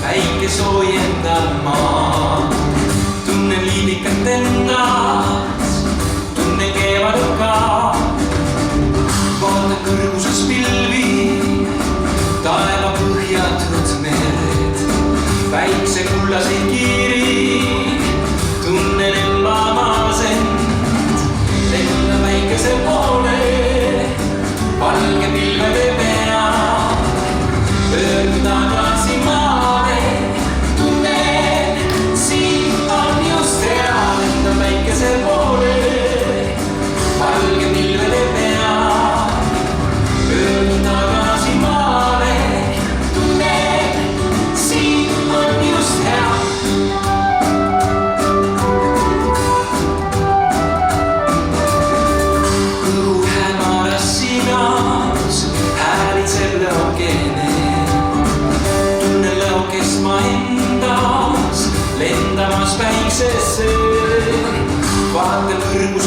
Päike soojendab maa. Tunnen liivikat endas, tunnen keevadet ka. Vaatan kõrguses pilvi, taeva põhjatud merd. Päikse kullaseid kiiri, tunnen embamaas end. Lenda päikese poole, valge pilvede pea. Pöördu tagasi maale, tunnen, siin on just hea. Lenda päikese poole, valge pilvede pea. Pöördu tagasi maale, tunnen, siin on just hea. Õhu hämaras sinas, häälitseb lõokene. Tunnen lõokest ma endas, lendamas päiksesse. Vaatan kõrgus